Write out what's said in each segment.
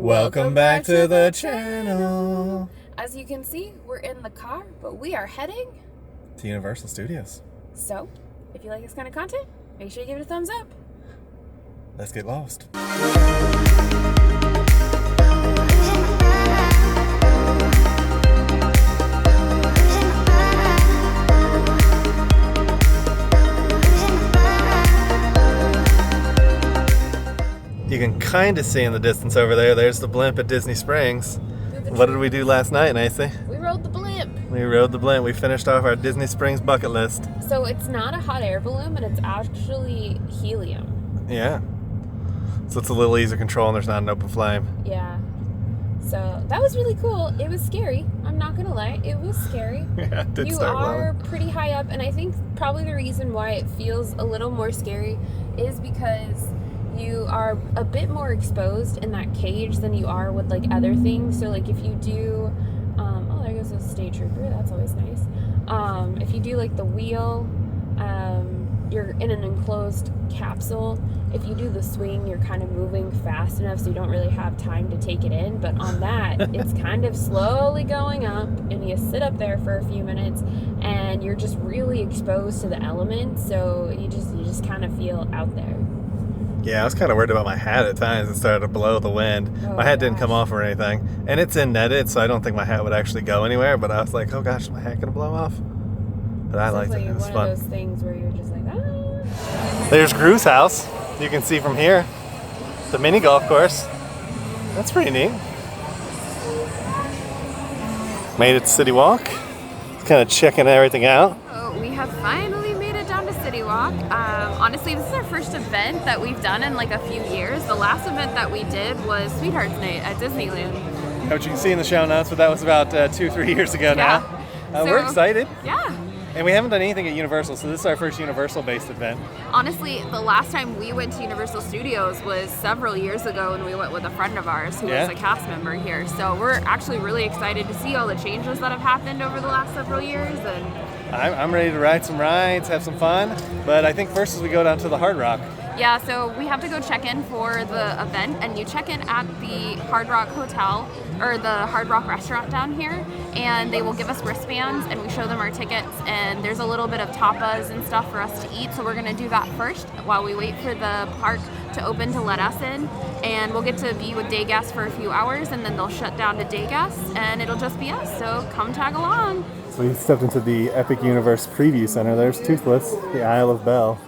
Welcome back to the channel. As you can see, we're in the car, but we are heading to Universal Studios. So, if you like this kind of content, make sure you give it a thumbs up. Let's get lost. You can kind of see in the distance over there, there's the blimp at Disney Springs. What did we do last night, Nancy? We rode the blimp. We rode the blimp. We finished off our Disney Springs bucket list. So it's not a hot air balloon, but it's actually helium. Yeah. So it's a little easier control and there's not an open flame. Yeah. So that was really cool. It was scary. I'm not going to lie. It was scary. Yeah, it did start You are blowing. pretty high up, and I think probably the reason why it feels a little more scary is because you are a bit more exposed in that cage than you are with like other things. So like if you do oh, there goes a state trooper, that's always nice. If you do like the wheel, you're in an enclosed capsule. If you do the swing, you're kind of moving fast enough so you don't really have time to take it in. But on that, it's kind of slowly going up, and you sit up there for a few minutes and you're just really exposed to the elements, so you just kind of feel out there. Yeah, I was kind of worried about my hat at times. It started to blow the wind. Oh, my hat didn't gosh. come off or anything. And it's in netted, so I don't think my hat would actually go anywhere. But I was like, oh gosh, is my hat going to blow off? But I liked it. It was one fun. of those things where you're just like, ah. There's Gru's house. You can see from here. The mini golf course. That's pretty neat. Made it to CityWalk. Kind of checking everything out. Oh, we have finally made it down to CityWalk. Honestly, this is our first event that we've done in like a few years. The last event that we did was Sweethearts Night at Disneyland. What you can see in the show notes, but that was about 2-3 years ago now. We're excited. Yeah. And we haven't done anything at Universal, so this is our first Universal-based event. Honestly, the last time we went to Universal Studios was several years ago, and we went with a friend of ours who is a cast member here. So we're actually really excited to see all the changes that have happened over the last several years. And I'm ready to ride some rides, have some fun, but I think first is we go down to the Hard Rock. yeah, so we have to go check in for the event, and you check in at the Hard Rock Hotel or the Hard Rock restaurant down here, and they will give us wristbands and we show them our tickets, and there's a little bit of tapas and stuff for us to eat, so we're going to do that first while we wait for the park to open to let us in, and we'll get to be with day guests for a few hours, and then they'll shut down to day guests and it'll just be us, so come tag along. So we stepped into the Epic Universe Preview Center. There's Toothless, the Isle of Bell.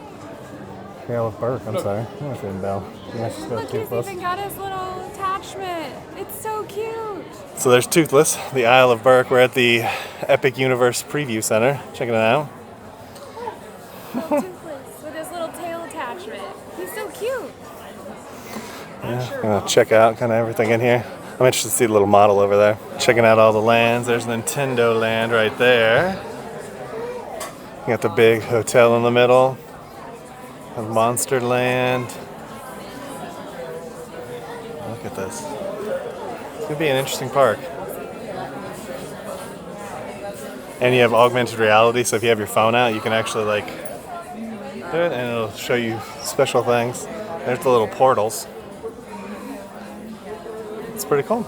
The Isle of Burke, I'm sorry. I was in Bell. Yeah, she's got Look, he's Toothless. even got his little attachment. It's so cute. So there's Toothless, the Isle of Burke. We're at the Epic Universe Preview Center. Checking it out. Toothless with his little tail attachment. He's so cute. Yeah, I'm gonna check out kind of everything in here. I'm interested to see the little model over there. Checking out all the lands. There's Nintendo Land right there. You got the big hotel in the middle. And Monster Land. Look at this. It's gonna be an interesting park. And you have augmented reality, so if you have your phone out, you can actually like do it and it'll show you special things. There's the little portals. It's pretty cool.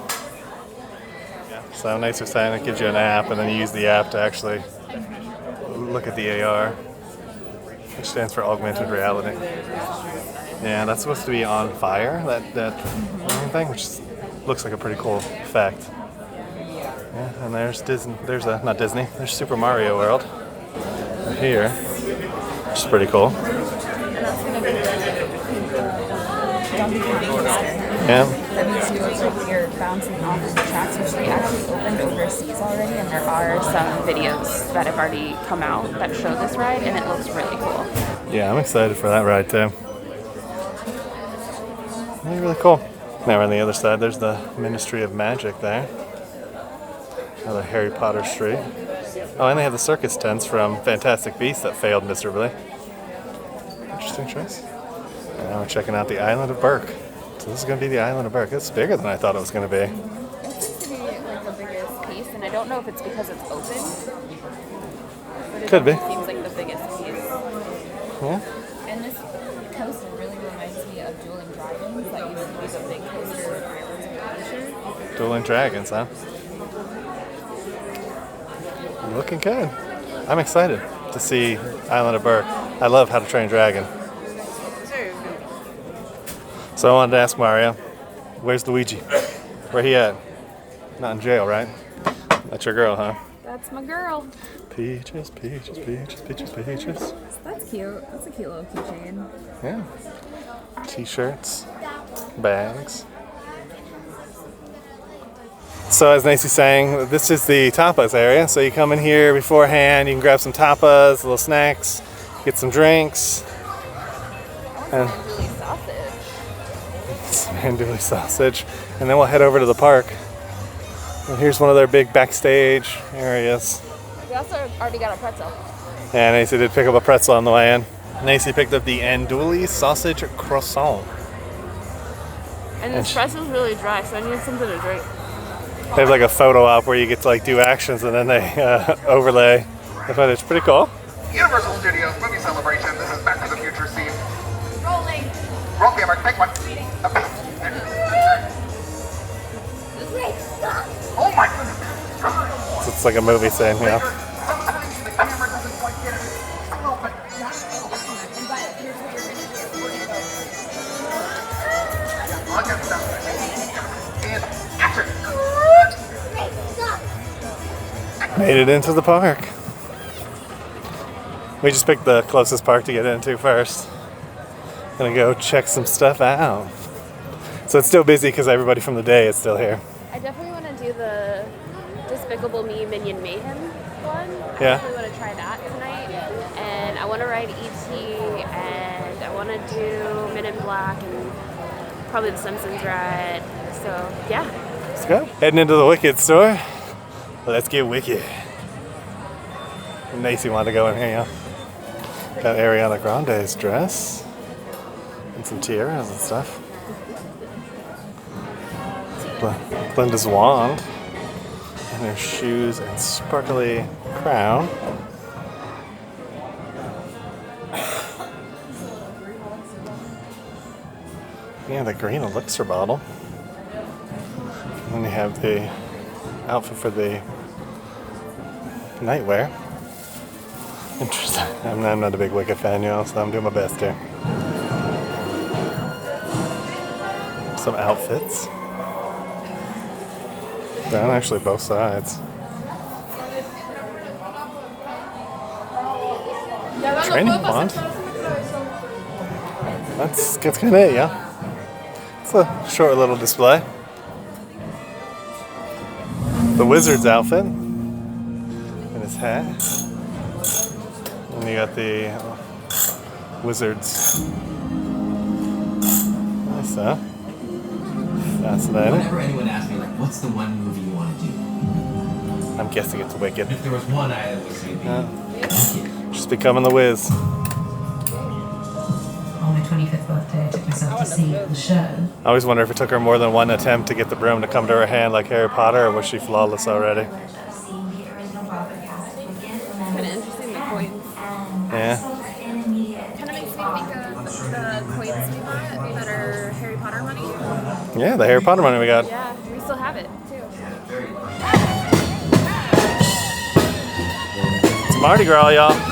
Yeah. So nice or sign, it gives you an app, and then you use the app to actually look at the AR, which stands for augmented reality. Yeah, that's supposed to be on fire, that thing, which looks like a pretty cool effect. Yeah, and there's Disney. Not Disney. There's Super Mario World right here, which is pretty cool. Yeah. That means you're bouncing off of the tracks, which they actually opened overseas already, and there are some videos that have already come out that show this ride, and it looks really cool. Yeah, I'm excited for that ride too. Really, really cool. Now on the other side, there's the Ministry of Magic there. Another Harry Potter street. Oh, and they have the circus tents from Fantastic Beasts that failed miserably. Interesting choice. And now we're checking out the Island of Burke. So this is going to be the Island of Burke. It's bigger than I thought it was going to be. It seems to be like the biggest piece, and I don't know if it's because it's open. But it Could be. Seems like the biggest piece. Yeah. And this coaster really reminds me of Dueling Dragons. That used to be the big coaster with islands and Dueling Dragons, huh? Looking good. I'm excited to see Island of Berk. I love How to Train Your Dragon. So I wanted to ask Mario, where's Luigi? Where he at? Not in jail, right? That's your girl, huh? That's my girl. Peaches, peaches, peaches, peaches, peaches. That's cute. That's a cute little keychain. Yeah. T-shirts, bags. So as Nacy's saying, this is the tapas area. So you come in here beforehand, you can grab some tapas, little snacks, get some drinks. And some andouille sausage. And then we'll head over to the park. And here's one of their big backstage areas. We also already got a pretzel. Yeah, Nacy did pick up a pretzel on the way in. Nacy picked up the andouille sausage croissant. And this pretzel's really dry, so I need something to drink. They have like a photo op where you get to like do actions and then they overlay the footage. Pretty cool. Universal Studios movie celebration. This is Back to the Future scene. Rolling. Roll camera. Take one. Oh my goodness. So it's like a movie scene, yeah. The camera doesn't quite get it. Look at that. And action. Made it into the park. We just picked the closest park to get into first. Gonna go check some stuff out. So it's still busy because everybody from the day is still here. I definitely want to do the Despicable Me Minion Mayhem one. Yeah. I definitely want to try that tonight. And I want to ride E.T. and I want to do Men in Black and probably the Simpsons ride. So, yeah. Let's go. Heading into the Wicked store. Let's get wicked. Nacy wanted to go in here, yeah. Got Ariana Grande's dress. And some tiaras and stuff. Glinda's wand. And her shoes and sparkly crown. Yeah, the green elixir bottle. And then you have the outfit for the nightwear. Interesting. I'm not a big Wicked fan, you know, so I'm doing my best here. Some outfits. Down actually both sides. Training wand. That's kind of it, yeah. It's a short little display. The wizard's outfit. And his hat. And you got the wizard's. Nice, huh? Fascinating. Whenever anyone asks me, like, what's the one movie you want to do? I'm guessing it's Wicked. If there was one, I would say Wicked. Just becoming the Wiz. On my 25th birthday, I took myself to see the show. I always wonder if it took her more than one attempt to get the broom to come to her hand like Harry Potter, or was she flawless already? Kind of interesting, the coins. Yeah. Kind of makes me think of the coins we bought that are Harry Potter money. Yeah, the Harry Potter money we got. Yeah, we still have it, too. It's Mardi Gras, y'all.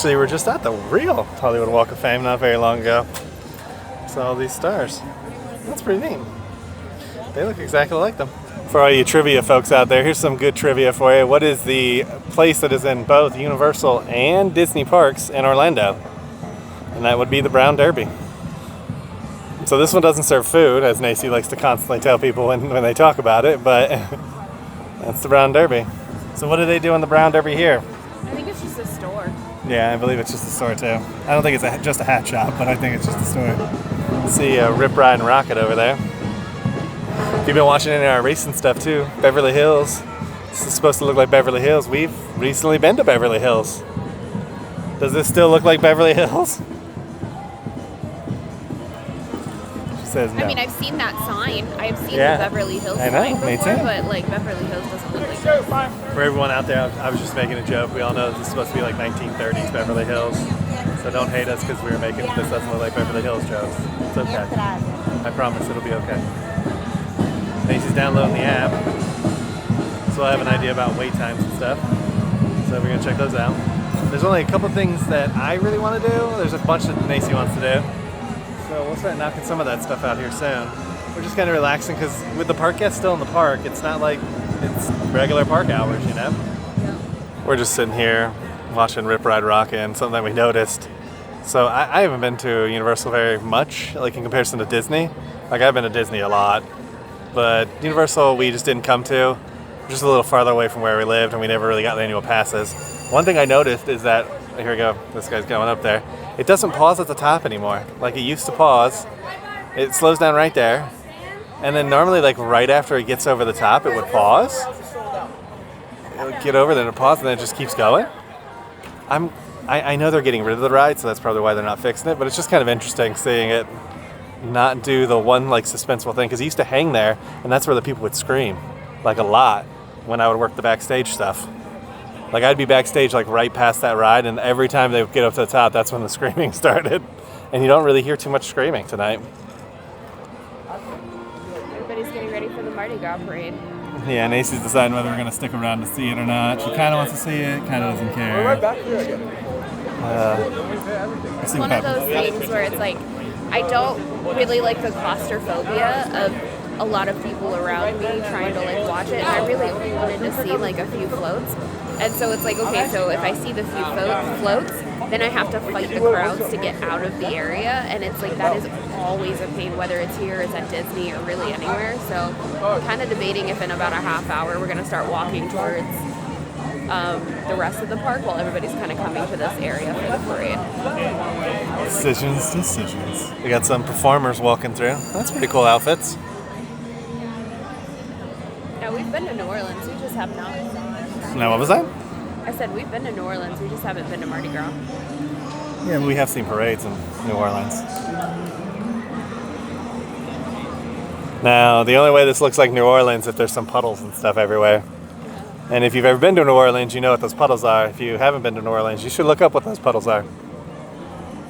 We were just at the real Hollywood Walk of Fame not very long ago. Saw all these stars. That's pretty neat. They look exactly like them. For all you trivia folks out there, here's some good trivia for you. What is the place that is in both Universal and Disney parks in Orlando? And that would be the Brown Derby. So this one doesn't serve food, as Nacy likes to constantly tell people when they talk about it, but that's the Brown Derby. So what do they do in the Brown Derby here? I think it's just a store. Yeah, I believe it's just a store too. I don't think it's just a hat shop, but I think it's just a store. See Rip Ride and Rocket over there. If you've been watching any of our racing stuff too, Beverly Hills. This is supposed to look like Beverly Hills. We've recently been to Beverly Hills. Does this still look like Beverly Hills? She says no. I mean, I've seen that sign. I've seen Yeah. the Beverly Hills I know, sign me before, too. but like Beverly Hills doesn't look like this. For everyone out there, I was just making a joke. We all know this is supposed to be like 1930s Beverly Hills. So don't hate us because we were making this doesn't look like Beverly Hills jokes. It's okay. I promise it'll be okay. Macy's downloading the app. So I have an idea about wait times and stuff. So we're gonna check those out. There's only a couple things that I really want to do. There's a bunch that Macy wants to do. So we'll start knocking some of that stuff out here soon. We're just kind of relaxing because with the park guests still in the park, it's not like it's regular park hours, you know? We're just sitting here watching Rip Ride Rockin', something that we noticed. So I haven't been to Universal very much, like in comparison to Disney. Like I've been to Disney a lot, but Universal we just didn't come to. Just a little farther away from where we lived, and we never really got annual passes. One thing I noticed is that, here we go, this guy's going up there. It doesn't pause at the top anymore. Like it used to pause. It slows down right there. And then normally like right after it gets over the top, it would pause. It would get over, then it pause, and then it just keeps going. I know they're getting rid of the ride, so that's probably why they're not fixing it, but it's just kind of interesting seeing it not do the one like suspenseful thing, because it used to hang there, and that's where the people would scream, like a lot, when I would work the backstage stuff. Like I'd be backstage like right past that ride, and every time they would get up to the top, that's when the screaming started. And you don't really hear too much screaming tonight. Everybody's getting ready for the Mardi Gras parade. Yeah, Nacy's deciding whether we're going to stick around to see it or not. She kind of wants to see it, kind of doesn't care. We're right back here again. Let's see what One of happens. those things where it's like, I don't really like the claustrophobia of a lot of people around me trying to like watch it, and I really only wanted to see like a few floats. And so it's like, okay, so if I see the few floats, then I have to fight the crowds to get out of the area, and it's like that is always a pain, whether it's here, it's at Disney, or really anywhere. So I'm kind of debating if in about a half hour we're going to start walking towards the rest of the park while everybody's kind of coming to this area for the parade. Decisions. We got some performers walking through. That's pretty cool outfits. Now, we've been to New Orleans, we just have not. Now, what was that? I said we've been to New Orleans, we just haven't been to Mardi Gras. Yeah, we have seen parades in New Orleans. Now, the only way this looks like New Orleans is if there's some puddles and stuff everywhere. And if you've ever been to New Orleans, you know what those puddles are. If you haven't been to New Orleans, you should look up what those puddles are.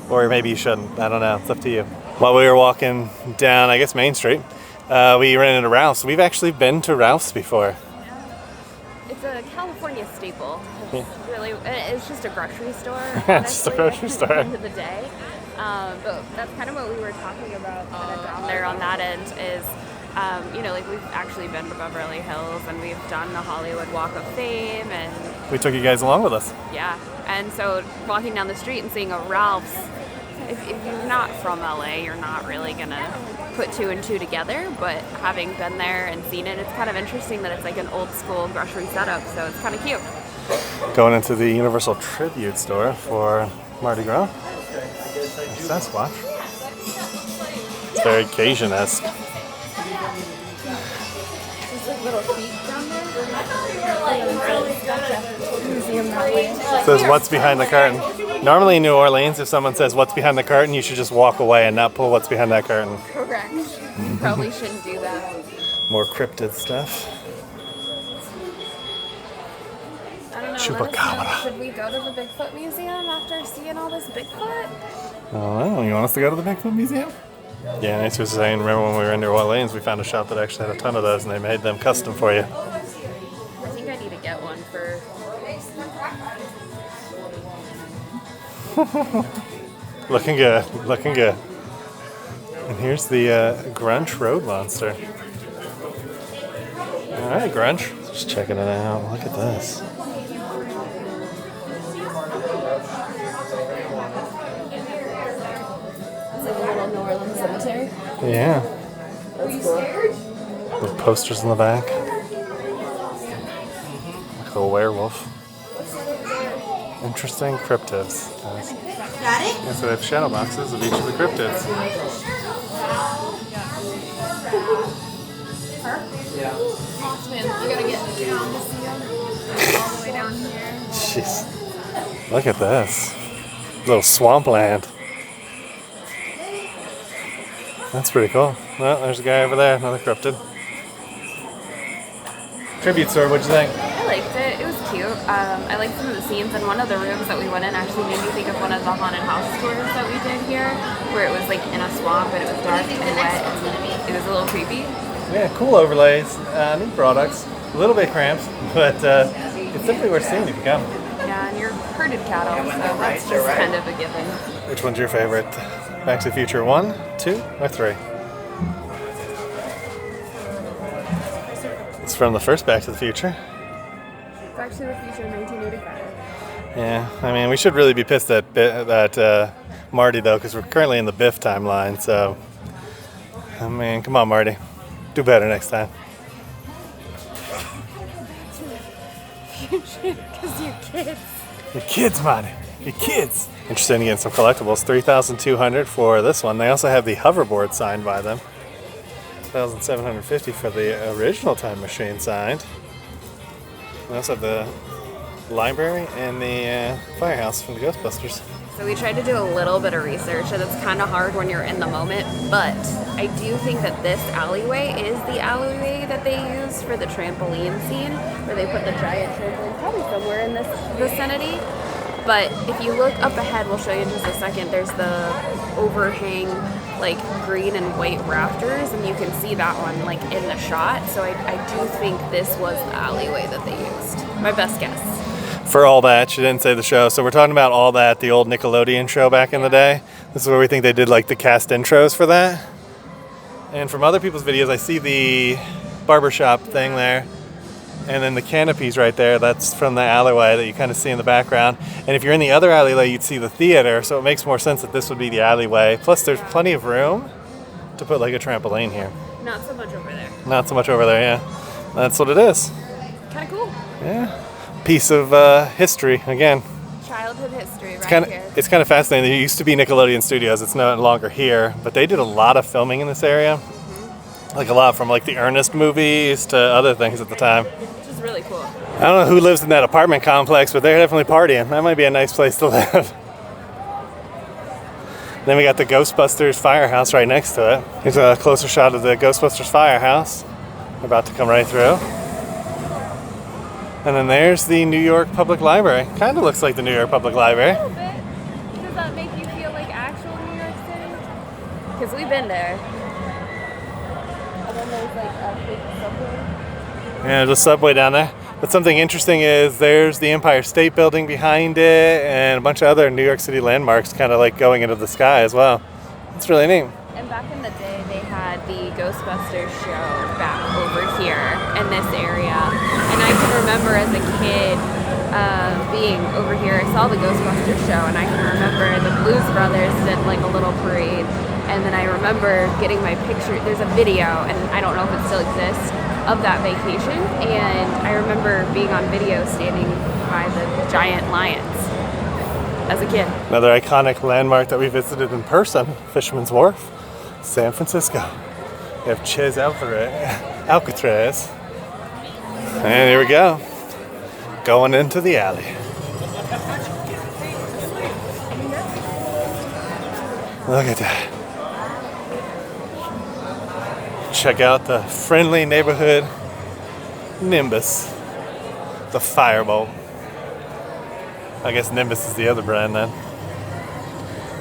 Or maybe you shouldn't. I don't know. It's up to you. While we were walking down, I guess, Main Street, we ran into Ralph's. We've actually been to Ralph's before. It's a California staple. It's really, it's just a grocery store. It's just a grocery store. At the end of the day. But that's kind of what we were talking about down there on that end is, you know, like we've actually been to Beverly Hills and we've done the Hollywood Walk of Fame, and We took you guys along with us. yeah. And so walking down the street and seeing a Ralph's, if you're not from LA, you're not really gonna put two and two together, but having been there and seen it, it's kind of interesting that it's like an old school grocery setup, so it's kind of cute. Going into the Universal Tribute store for Mardi Gras. Sasquatch. It's very Cajun-esque. There's like little feet down there. It says, what's behind the curtain? Normally in New Orleans, if someone says, what's behind the curtain, you should just walk away and not pull what's behind that curtain. Correct. Probably shouldn't do that. More cryptid stuff. I don't know. Chupacabra. Should we go to the Bigfoot Museum after seeing all this Bigfoot? Oh, you want us to go to the Bigfoot Museum? Yeah, Nancy was saying, remember when we were in New Orleans, we found a shop that actually had a ton of those and they made them custom for you. I think I need to get one for... Looking good, looking good. And here's the Grunch Road Monster. Alright, Grunch. Just checking it out. Look at this. It's like a little New Orleans cemetery. Yeah. That's cool. With posters in the back. Like a werewolf. Interesting cryptids. Got it? Yeah, so they have shadow boxes of each of the cryptids. Hogsmeade. You gotta get down to see them. All the way down here. Jeez. Look at this. Little swampland. That's pretty cool. Well, there's a guy over there, another cryptid. Tribute store, what'd you think? I liked it. It was cute. I liked some of the scenes, and one of the rooms that we went in actually made me think of one of the haunted house tours that we did here, where it was like in a swamp and it was dark and wet and it was a little creepy. Yeah, cool overlays, neat products, a little bit cramped, but it's simply worth seeing if you come. Yeah, and you're herded cattle, so that's just kind of a given. Which one's your favorite? Back to the Future 1, 2, or 3? It's from the first Back to the Future. Back to the Future 1985. Yeah, I mean, we should really be pissed at Marty, though, because we're currently in the Biff timeline, so... I mean, come on, Marty. Do better next time. Because you're kids. Your kids, Marty. Your kids. Interested in getting some collectibles. $3,200 for this one. They also have the hoverboard signed by them. $1,750 for the original Time Machine signed. They also have the library and the firehouse from the Ghostbusters. So we tried to do a little bit of research, and it's kind of hard when you're in the moment, but I do think that this alleyway is the alleyway that they used for the trampoline scene, where they put the giant trampoline, probably somewhere in this vicinity. But if you look up ahead, we'll show you in just a second, there's the overhang, like green and white rafters, and you can see that one like in the shot. So I do think this was the alleyway that they used. My best guess. For All That, she didn't say the show. So we're talking about All That, the old Nickelodeon show back in the day. This is where we think they did like the cast intros for that. And from other people's videos, I see the barbershop thing there. And then the canopies right there, that's from the alleyway that you kind of see in the background. And if you're in the other alleyway, you'd see the theater, so it makes more sense that this would be the alleyway. Plus, there's plenty of room to put like a trampoline here. Not so much over there. Not so much over there, yeah. That's what it is. Kind of cool. Yeah. Piece of history, again. Childhood history right here. It's kind of fascinating. There used to be Nickelodeon Studios. It's no longer here, but they did a lot of filming in this area. Like a lot, from like the Ernest movies to other things at the time. Which is really cool. I don't know who lives in that apartment complex, but they're definitely partying. That might be a nice place to live. Then we got the Ghostbusters firehouse right next to it. Here's a closer shot of the Ghostbusters firehouse. We're about to come right through. And then there's the New York Public Library. Kind of looks like the New York Public Library. A little bit. Does that make you feel like actual New York City? Because we've been there. And then there's like a big subway. Yeah, the subway down there. But something interesting is there's the Empire State Building behind it and a bunch of other New York City landmarks kind of like going into the sky as well. It's really neat. And back in the day, they had the Ghostbusters show back over here in this area. And I can remember as a kid being over here, I saw the Ghostbusters show, and I can remember the Blues Brothers did like a little parade. And then I remember getting my picture, there's a video, and I don't know if it still exists, of that vacation. And I remember being on video standing by the giant lions as a kid. Another iconic landmark that we visited in person, Fisherman's Wharf, San Francisco. We have Ches Alcatraz. And here we go. Going into the alley. Look at that. Check out the friendly neighborhood Nimbus. The Firebolt. I guess Nimbus is the other brand then.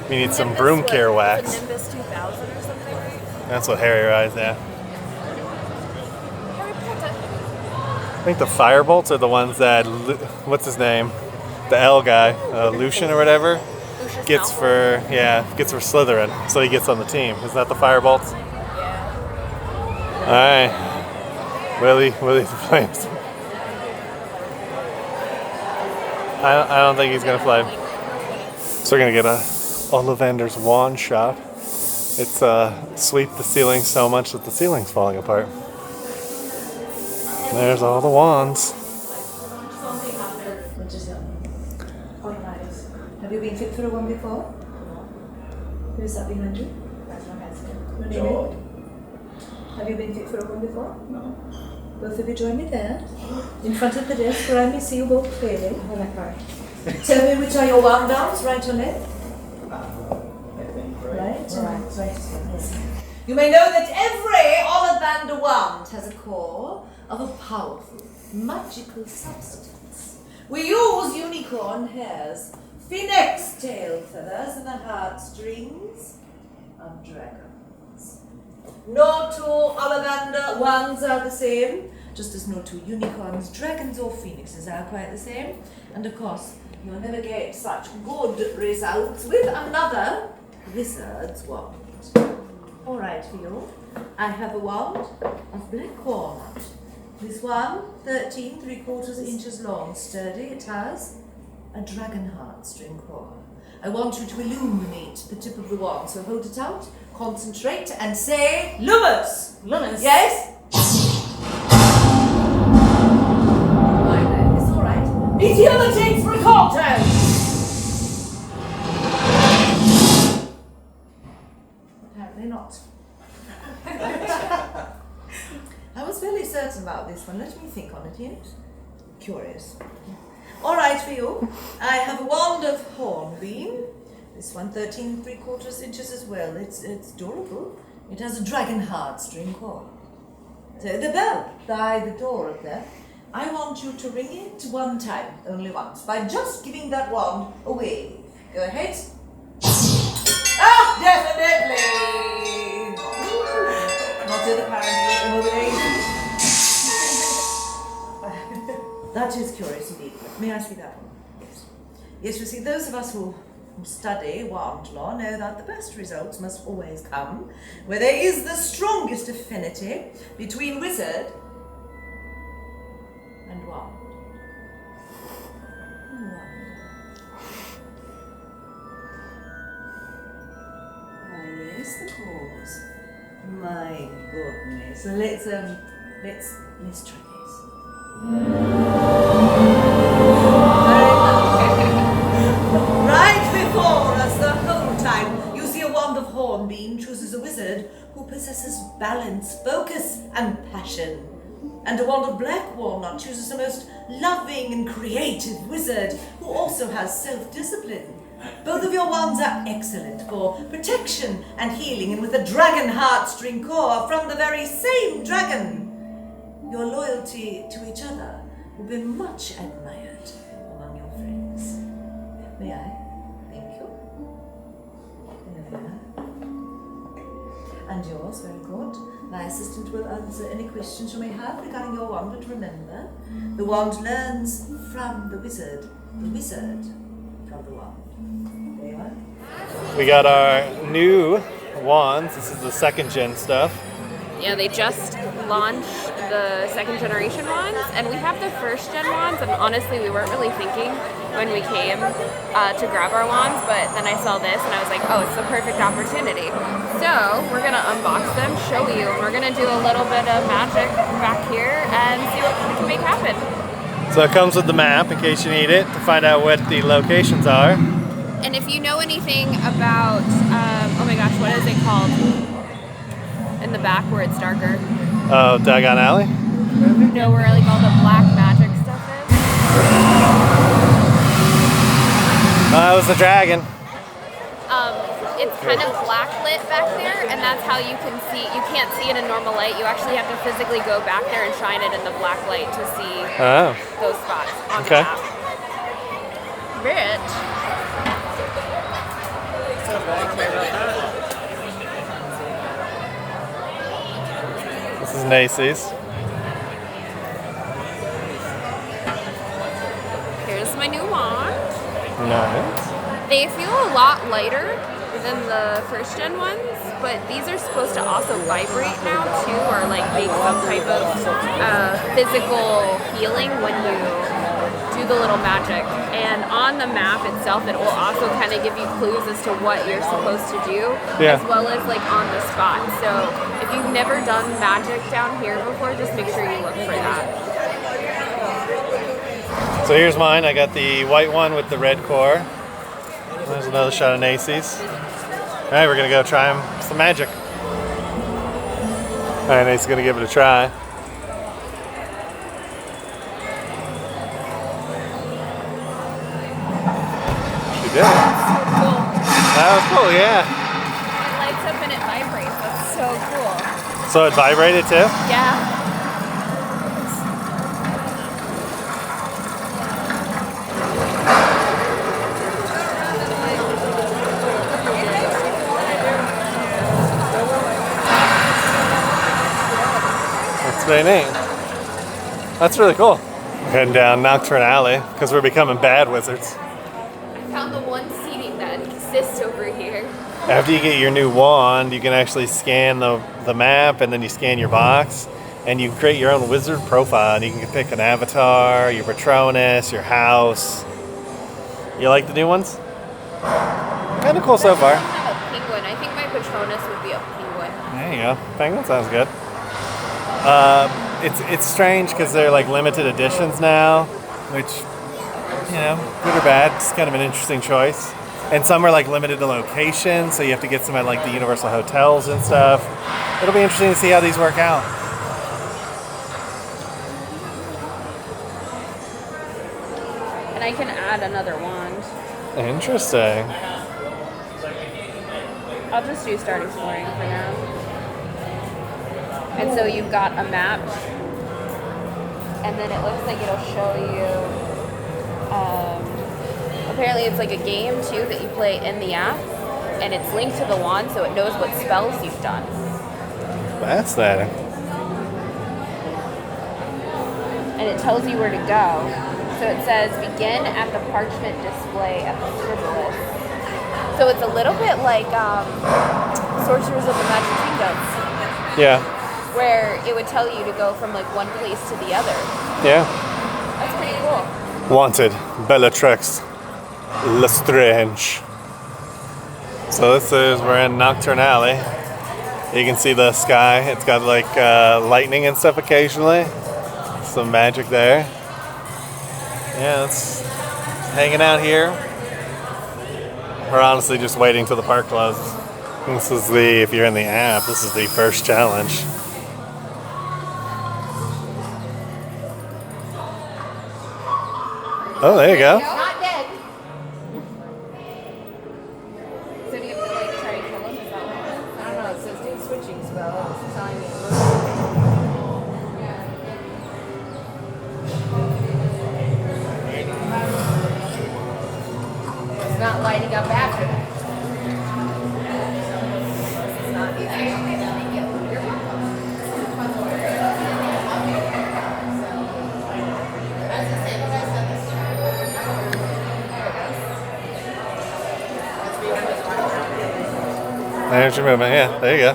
We need some broom care wax. Nimbus 2000 or something, right? That's what Harry rides, yeah. I think the Firebolts are the ones that, what's his name? The L guy, Lucian or whatever, gets for Slytherin, so he gets on the team. Isn't that the Firebolts? Alright. Willie the Flames. I don't think he's gonna fly. So we're gonna get a Ollivander's wand shop. It's sweep the ceiling so much that the ceiling's falling apart. There's all the wands. Have you been fit for a one before? Who's that behind you? That's my husband. Have you been fit for a one before? No. Both of you join me there. In front of the desk where I may see you both clearly. Tell me which are your wand arms, right or left? Right. You may know that every Ollivander wand has a core of a powerful, magical substance. We use unicorn hairs, phoenix tail feathers, and the heartstrings of dragons. No two Ollivander wands are the same, just as no two unicorns, dragons, or phoenixes are quite the same. And of course, you'll never get such good results with another wizard's wand. All right, for you, I have a wand of black walnut. This one, 13 3/4 inches long, sturdy. It has a dragon heartstring core. I want you to illuminate the tip of the wand, so hold it out, concentrate, and say Lumos! Lumos? Yes? It's all right. Meteorites for a cocktail! Apparently not. I was fairly certain about this one. Let me think on it, yes? Curious. All right, for you. I have a wand of hornbeam. This one, 13 3/4 inches as well. It's durable. It has a dragon heartstring core. So the bell by the door up there, I want you to ring it one time, only once, by just giving that wand a wave. Go ahead. Ah, definitely! Not it apparently. That is curious indeed. May I see that one? Yes. Yes, you see, those of us who study wand law know that the best results must always come where there is the strongest affinity between wizard and wand. Ah, yes, the cause. My goodness. So let's try this. Right before us the whole time, you see a wand of hornbeam chooses a wizard who possesses balance, focus, and passion. And a wand of black walnut chooses the most loving and creative wizard who also has self-discipline. Both of your wands are excellent for protection and healing, and with a dragon heartstring core from the very same dragon, your loyalty to each other will be much admired among your friends. May I? Thank you. There we are. And yours, very good. My assistant will answer any questions you may have regarding your wand, but remember, the wand learns from the wizard from the wand. There you are. We got our new wands. This is the 2nd gen stuff. Yeah, they just launched the 2nd generation wands, and we have the 1st gen wands, and honestly we weren't really thinking when we came to grab our wands, but then I saw this and I was like, oh, it's the perfect opportunity. So we're gonna unbox them, show you, and we're gonna do a little bit of magic back here and see what we can make happen. So it comes with the map in case you need it to find out what the locations are. And if you know anything about, oh my gosh, what is it called? In the back where it's darker. Oh, Diagon Alley? No, where like all the black magic stuff is. That was the dragon. It's kind of black lit back there, and that's how you can see. You can't see it in normal light. You actually have to physically go back there and shine it in the black light to see those spots on the map. Rich. This is Macy's. Here's my new wand. Nice. They feel a lot lighter than the 1st gen ones, but these are supposed to also vibrate now too, or like make some type of physical feeling when you do the little magic. And on the map itself, it will also kind of give you clues as to what you're supposed to do, as well as like on the spot. So if you've never done magic down here before, just make sure you look for that. So here's mine. I got the white one with the red core. There's another shot of Macy's. All right, we're gonna go try some magic. All right, Nate's gonna give it a try. did it. Cool. That was cool, yeah. It lights up and it vibrates. That's so cool. So it vibrated too? Yeah. That's very neat. That's really cool. Heading down Nocturne Alley because we're becoming bad wizards. I found the one seating that exists over here. After you get your new wand, you can actually scan the map, and then you scan your box, and you can create your own wizard profile. And you can pick an avatar, your Patronus, your house. You like the new ones? Kind of cool so far. I have a penguin. I think my Patronus would be a penguin. There you go. Penguin sounds good. It's strange because they're like limited editions now, which, you know, good or bad, it's kind of an interesting choice. And some are like limited to location, so you have to get some at like the Universal hotels and stuff. It'll be interesting to see how these work out. And I can add another wand. Interesting. I'll just do start exploring for now. And so you've got a map, and then it looks like it'll show you, apparently it's like a game too that you play in the app, and it's linked to the wand so it knows what spells you've done. Fascinating. And it tells you where to go. So it says begin at the parchment display at the Scribulus. So it's a little bit like Sorcerers of the Magic Kingdom. Yeah. Where it would tell you to go from like one place to the other. Yeah. That's pretty cool. Wanted, Bellatrix Lestrange. So this is, we're in Nocturne Alley. You can see the sky. It's got like lightning and stuff occasionally. Some magic there. Yeah, it's hanging out here. We're honestly just waiting till the park closes. This is the, if you're in the app, this is the first challenge. Oh, there you go. Not dead. So do you have to like try and kill him? Is that what it is? I don't know, it says do switching spell. It's telling me it's not lighting up after that. It's not There's your movement. Yeah, there you go.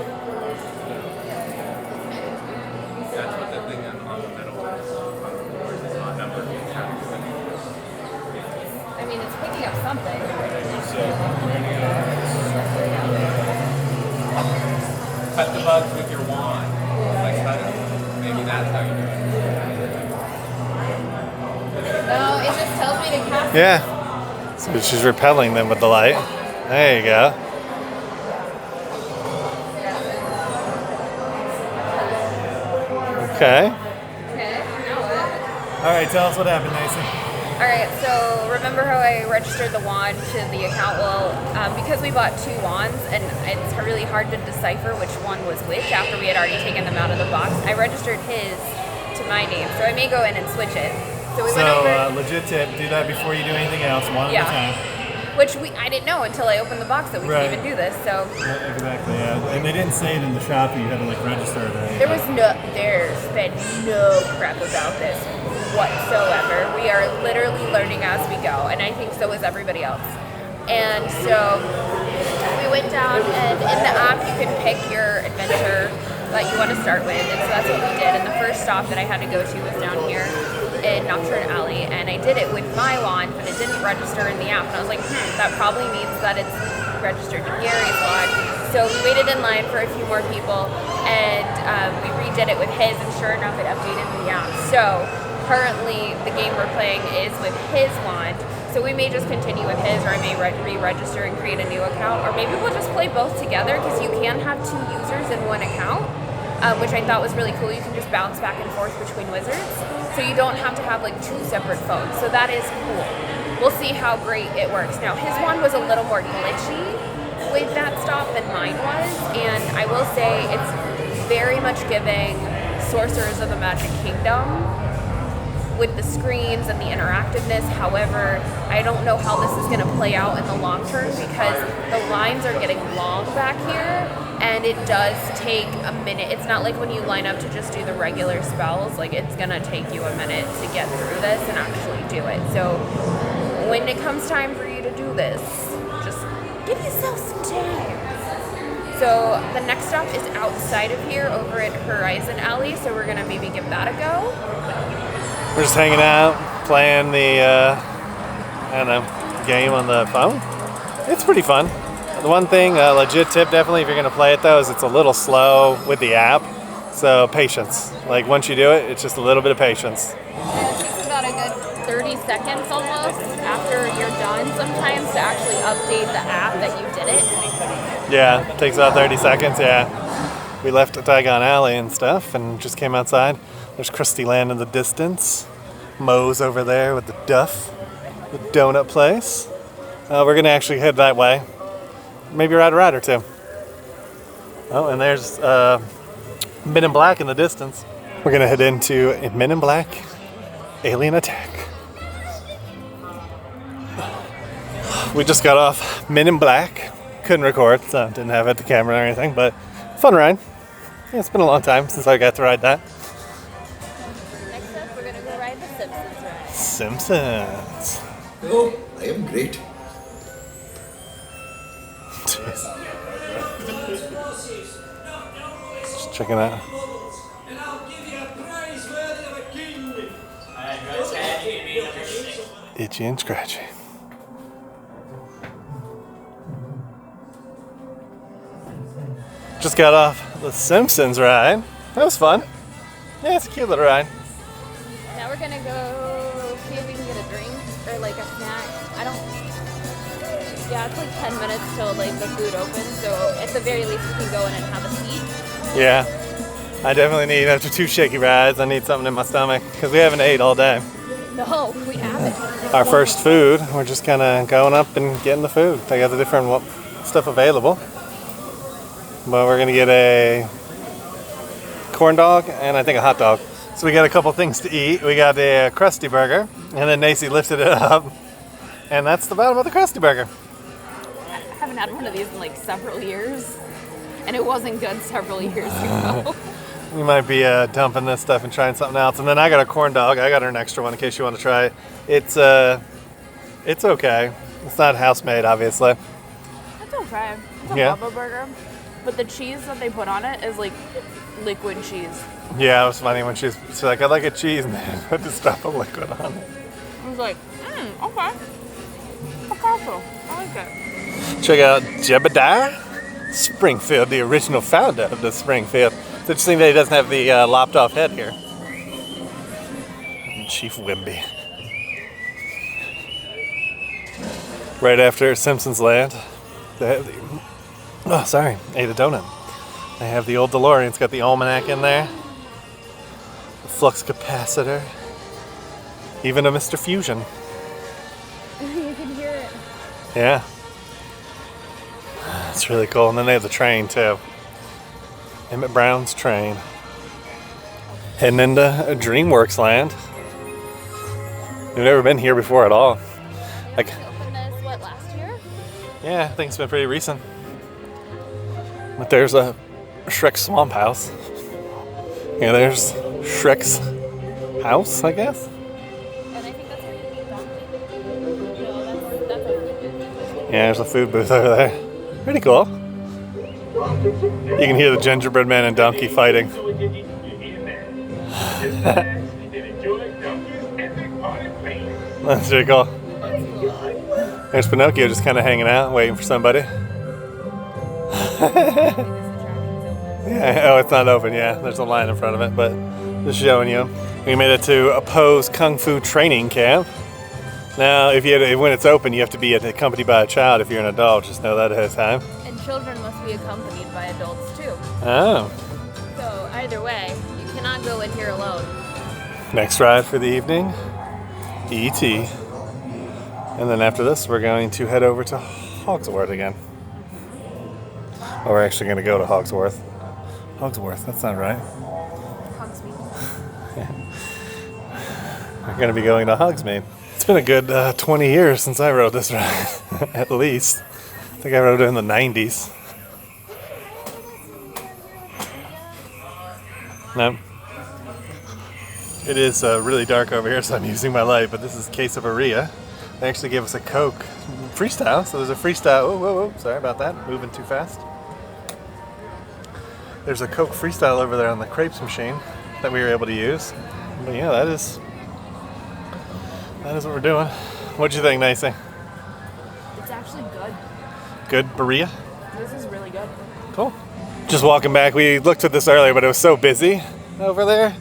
I mean, it's picking up something. Cut the bugs with your wand. Like cut it. Maybe that's how you do it. No, it just tells me to cast. Yeah. So she's repelling them with the light. There you go. Okay. Okay, now what? All right, tell us what happened, Mason. Alright, so remember how I registered the wand to the account? Well, because we bought two wands and it's really hard to decipher which one was which after we had already taken them out of the box, I registered his to my name. So I may go in and switch it. So we went over. Legit tip, do that before you do anything else, one at a time. Which I didn't know until I opened the box that we Right. could even do this. So Yeah, exactly, yeah. And they didn't say it in the shop that you had to like register it or anything. there's been no prep about this whatsoever. We are literally learning as we go, and I think so is everybody else. And so we went down, and in the app you can pick your adventure that you want to start with, and so that's what we did. And the first stop that I had to go to was down here in Nocturne Alley, and I did it with my wand, but it didn't register in the app. And I was like, that probably means that it's registered to Gary's wand. So we waited in line for a few more people, and we redid it with his, and sure enough, it updated in the app. So currently, the game we're playing is with his wand. So we may just continue with his, or I may re-register and create a new account, or maybe we'll just play both together, because you can have two users in one account, which I thought was really cool. You can just bounce back and forth between wizards, so you don't have to have like two separate phones. So that is cool. we'll see how great it works. Now, his one was a little more glitchy with that stop than mine was, and I will say it's very much giving Sorcerers of the Magic Kingdom with the screens and the interactiveness. However, I don't know how this is going to play out in the long term because the lines are getting long back here, and it does take a minute. It's not like when you line up to just do the regular spells, like it's going to take you a minute to get through this and actually do it. So when it comes time for you to do this, just give yourself some time. So the next stop is outside of here over at Horizon Alley, so we're going to maybe give that a go. We're just hanging out, playing the, I don't know, game on the phone. It's pretty fun. The one thing, legit tip definitely if you're gonna play it though, is it's a little slow with the app. So patience. Like once you do it, it's just a little bit of patience. It takes about a good 30 seconds almost after you're done sometimes to actually update the app that you did it. Yeah, it takes about 30 seconds, yeah. We left Diagon Alley and stuff and just came outside. There's Krusty Land in the distance. Moe's over there with the Duff, the donut place. We're gonna actually head that way. Maybe ride a ride or two. Oh, and there's Men in Black in the distance. We're gonna head into a Men in Black Alien Attack. We just got off Men in Black. Couldn't record, so didn't have it the camera or anything, but fun ride. Yeah, it's been a long time since I got to ride that. Next up, we're gonna go ride the Simpsons ride. Simpsons. Oh, I am great. Just checking out. Itchy and scratchy. Just got off the Simpsons ride. That was fun. Yeah, it's a cute little ride. Now we're gonna go see if we can get a drink or like a snack. Yeah, it's like 10 minutes till like the food opens, so at the very least we can go in and have a seat. Yeah, I definitely need, after 2 shaky rides, I need something in my stomach because we haven't ate all day. No, we haven't. Our first food, we're just kind of going up and getting the food. They got the different stuff available. But we're gonna get a corn dog and I think a hot dog. So we got a couple things to eat. We got a Krusty Burger, and then Nacy lifted it up, and that's the bottom of the Krusty Burger. I haven't had one of these in like several years, and it wasn't good several years ago. We might be dumping this stuff and trying something else. And then I got a corn dog. I got an extra one in case you want to try it. It's okay. It's not house made, obviously. It's okay. It's a Yeah. Bubba burger, but the cheese that they put on it is like liquid cheese. Yeah, it was funny when she's like, I like a cheese, and then put this drop of liquid on it. I was like, okay. Okay, I like it. Check out Jebediah Springfield, the original founder of the Springfield. It's interesting that he doesn't have the lopped off head here. And Chief Wimby. Right after Simpsons Land, they have the, ate a donut. They have the old Delorian. It's got the almanac in there, the flux capacitor, even a Mr. Fusion. You can hear it. Yeah. It's really cool. And then they have the train too. Emmett Brown's train. Heading into Dreamworks Land. We've never been here before at all. Like, Opened this, what, last year? yeah, I think it's been pretty recent. But there's a Shrek Swamp House. Yeah, there's Shrek's house, I guess. And I think that's where you meet Donkey. No, that's a food booth. Yeah, there's a food booth over there. Pretty cool. You can hear the gingerbread man and donkey fighting. That's pretty cool. There's Pinocchio just kind of hanging out, waiting for somebody. Yeah, oh, it's not open, yeah. There's a line in front of it, but just showing you. We made it to a Poe's Kung Fu training camp. Now, when it's open, you have to be accompanied by a child. If you're an adult, just know that ahead of time. And children must be accompanied by adults too. Oh. So either way, you cannot go in here alone. Next ride for the evening, E.T. And then after this, we're going to head over to Hogsworth again. Or we're actually going to go to Hogsworth. Hogsworth, that's not right. Hogsmeade. We're going to be going to Hogsmeade. It's been a good 20 years since I rode this ride, at least. I think I rode it in the 90s. No. It is really dark over here, so I'm using my light, but this is Quesaveria. They actually gave us a Coke freestyle, so there's a freestyle. Oh, whoa, whoa, sorry about that, moving too fast. There's a Coke freestyle over there on the crepes machine that we were able to use. But yeah, that is what we're doing. What'd you think, Nicey? It's actually good. Good Berea? This is really good. Cool. Just walking back, we looked at this earlier, but it was so busy over there.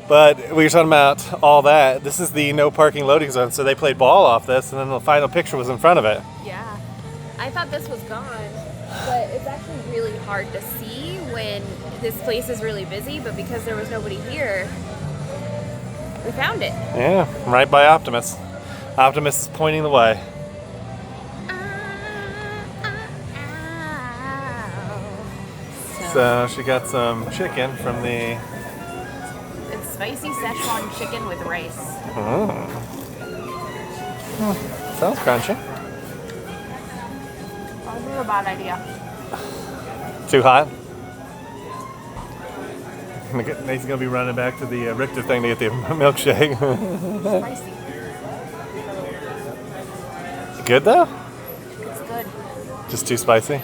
But we were talking about all that. This is the no parking loading zone, so they played ball off this, and then the final picture was in front of it. Yeah. I thought this was gone, but it's actually really hard to see when this place is really busy, but because there was nobody here, we found it. Yeah, right by Optimus. Optimus is pointing the way. So she got some chicken from the... It's spicy Szechuan chicken with rice. Sounds crunchy. Probably a bad idea. Too hot? Nate's gonna be running back to the Richter thing to get the milkshake. Spicy. Good though? It's good. Just too spicy?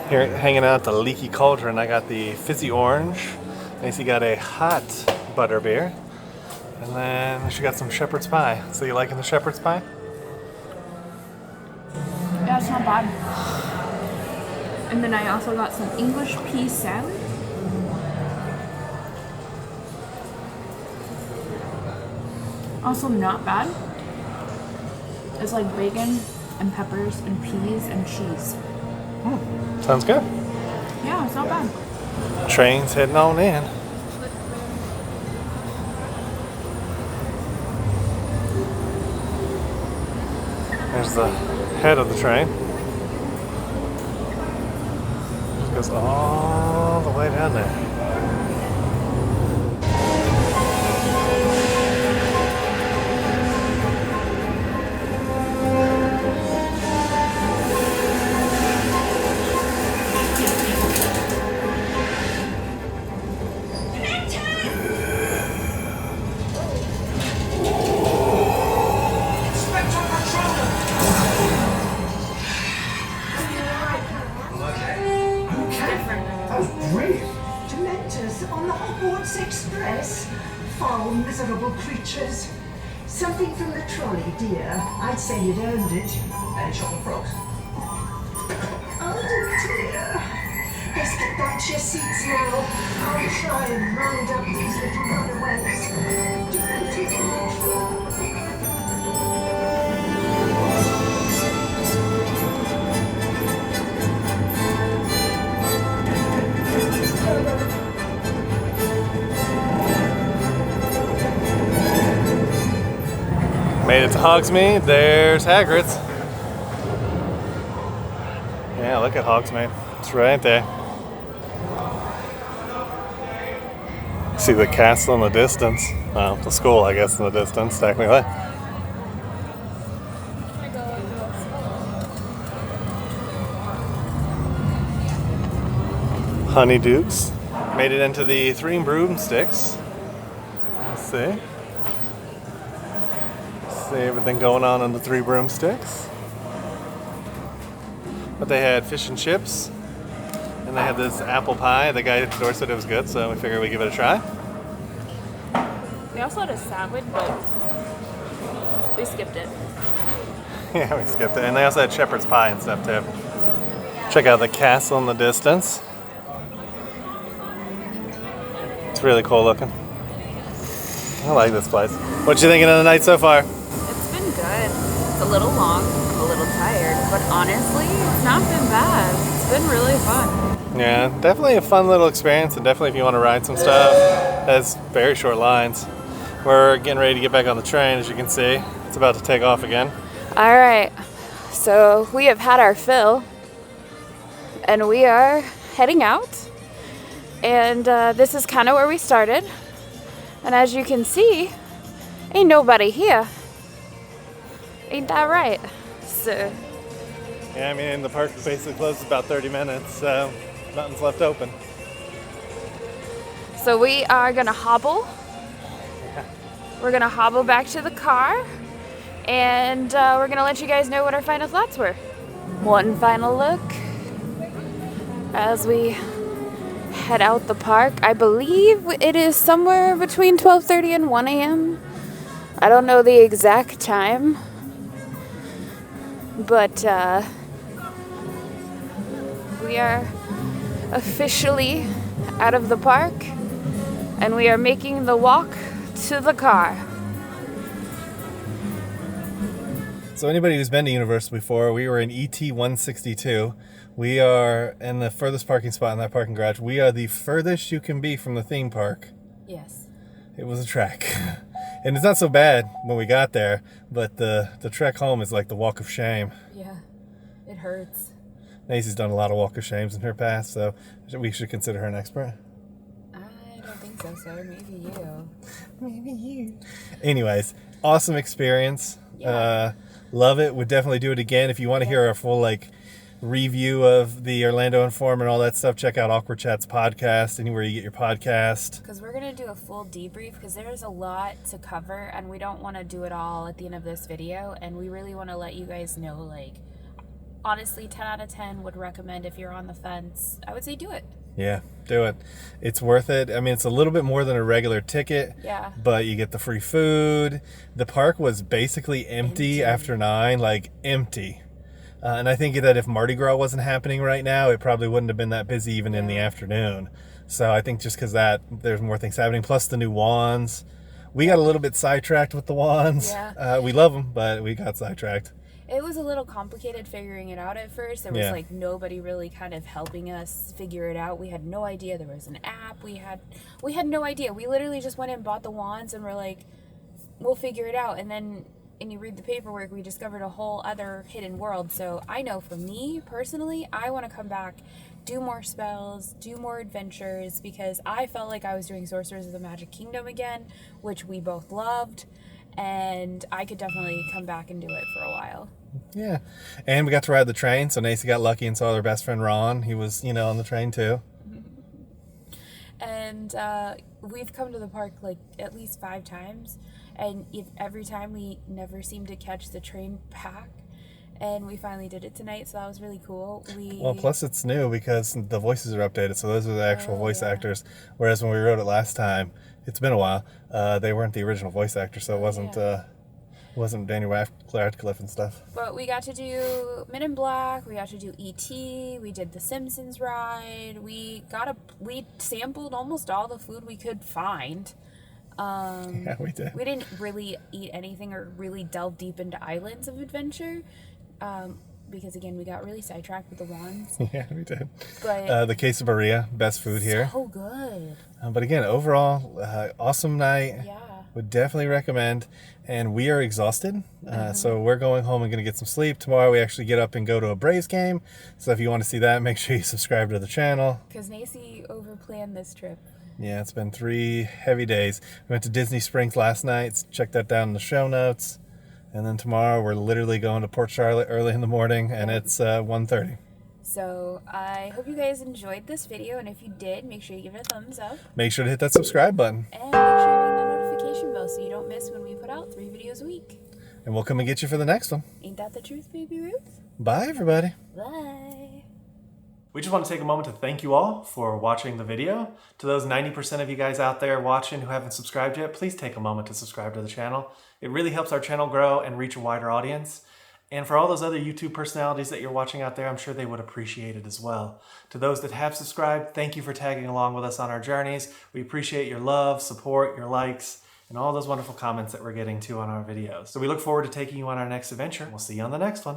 Here, hanging out at the Leaky Cauldron, I got the fizzy orange. Macy got a hot butter beer. And then she got some shepherd's pie. So you liking the shepherd's pie? Yeah, it's not bad. And then I also got some English pea salad. Also not bad. It's like bacon and peppers and peas and cheese. Sounds good. Yeah, it's not bad. Train's heading on in. There's the head of the train. It goes all the way down there. On the Hogwarts Express. Foul, miserable creatures. Something from the trolley, dear. I'd say you'd earned it. Any chocolate frogs? Oh dear. Let's get back to your seats now. I'll try and round up these little runaways. Made it to Hogsmeade. There's Hagrid's. Yeah, look at Hogsmeade. It's right there. See the castle in the distance. Well, the school, I guess, in the distance, technically. Honeydukes. Made it into the 3 broomsticks. Let's see. See everything going on in the 3 broomsticks. But they had fish and chips, and they had this apple pie. The guy at the door said it was good, so we figured we'd give it a try. They also had a salad, but we skipped it. Yeah, we skipped it. And they also had shepherd's pie and stuff too. Check out the castle in the distance. It's really cool looking. I like this place. What you thinking of the night so far? It's been good. It's a little long, I'm a little tired, but honestly, it's not been bad. It's been really fun. Yeah, definitely a fun little experience, and definitely if you want to ride some stuff, that's very short lines. We're getting ready to get back on the train, as you can see. It's about to take off again. All right, so we have had our fill and we are heading out. And this is kind of where we started. And as you can see, ain't nobody here. Ain't that right? So. Yeah, I mean, the park basically closes about 30 minutes, so nothing's left open. So we are gonna hobble. We're gonna hobble back to the car, and we're gonna let you guys know what our final thoughts were. One final look as we head out the park. I believe it is somewhere between 12:30 and 1 a.m. I don't know the exact time, but we are officially out of the park, and we are making the walk to the car. So anybody who's been to Universal before, we were in ET 162. We are in the furthest parking spot in that parking garage. We are the furthest you can be from the theme park. Yes. It was a trek. And it's not so bad when we got there, but the trek home is like the walk of shame. Yeah, it hurts. Macy's done a lot of walk of shames in her past, so we should consider her an expert. I don't think so, sir. Maybe you. Maybe you. Anyways, awesome experience. Yeah. Love it. Would definitely do it again. If you want to hear our full review of the Orlando Inform and all that stuff, check out Awkward Chats podcast, anywhere you get your podcast. Because we're going to do a full debrief, because there's a lot to cover, and we don't want to do it all at the end of this video, and we really want to let you guys know, honestly, 10 out of 10 would recommend. If you're on the fence, I would say do it. Yeah, do it. It's worth it. I mean, it's a little bit more than a regular ticket. Yeah. But you get the free food. The park was basically empty after 9, empty. And I think that if Mardi Gras wasn't happening right now, it probably wouldn't have been that busy even in the afternoon. So I think just because there's more things happening. Plus the new wands. We got a little bit sidetracked with the wands. Yeah. We love them, but we got sidetracked. It was a little complicated figuring it out at first. There was nobody really kind of helping us figure it out. We had no idea there was an app. We had no idea. We literally just went and bought the wands and we're like, we'll figure it out. And then you read the paperwork, we discovered a whole other hidden world. So I know for me personally, I want to come back, do more spells, do more adventures, because I felt like I was doing Sorcerers of the Magic Kingdom again, which we both loved. And I could definitely come back and do it for a while. Yeah. And we got to ride the train, so Nacy got lucky and saw her best friend Ron. He was, on the train too. And we've come to the park at least 5 times, and every time we never seem to catch the train back. And we finally did it tonight, so that was really cool. Well, plus it's new because the voices are updated, so those are the actual voice actors. Whereas when we rode it last time, it's been a while, they weren't the original voice actors, so it wasn't Daniel Radcliffe and stuff. But we got to do Men in Black, we got to do E.T., we did the Simpsons ride, we sampled almost all the food we could find. Yeah, we did. We didn't really eat anything or really delve deep into Islands of Adventure. Because again, we got really sidetracked with the wands. Yeah, we did. But the quesadilla, best food here. So good. But again, overall, awesome night. Yeah. Would definitely recommend. And we are exhausted, so we're going home and going to get some sleep. Tomorrow we actually get up and go to a Braves game. So if you want to see that, make sure you subscribe to the channel. Because Nacy overplanned this trip. Yeah, it's been 3 heavy days. We went to Disney Springs last night. So check that down in the show notes. And then tomorrow we're literally going to Port Charlotte early in the morning, and it's 1:30. So I hope you guys enjoyed this video, and if you did, make sure you give it a thumbs up. Make sure to hit that subscribe button. And make sure you ring the notification bell so you don't miss when we put out 3 videos a week. And we'll come and get you for the next one. Ain't that the truth, Baby Ruth? Bye, everybody. Bye. We just want to take a moment to thank you all for watching the video. To those 90% of you guys out there watching who haven't subscribed yet, please take a moment to subscribe to the channel. It really helps our channel grow and reach a wider audience. And for all those other YouTube personalities that you're watching out there, I'm sure they would appreciate it as well. To those that have subscribed, thank you for tagging along with us on our journeys. We appreciate your love, support, your likes, and all those wonderful comments that we're getting to on our videos. So we look forward to taking you on our next adventure. We'll see you on the next one.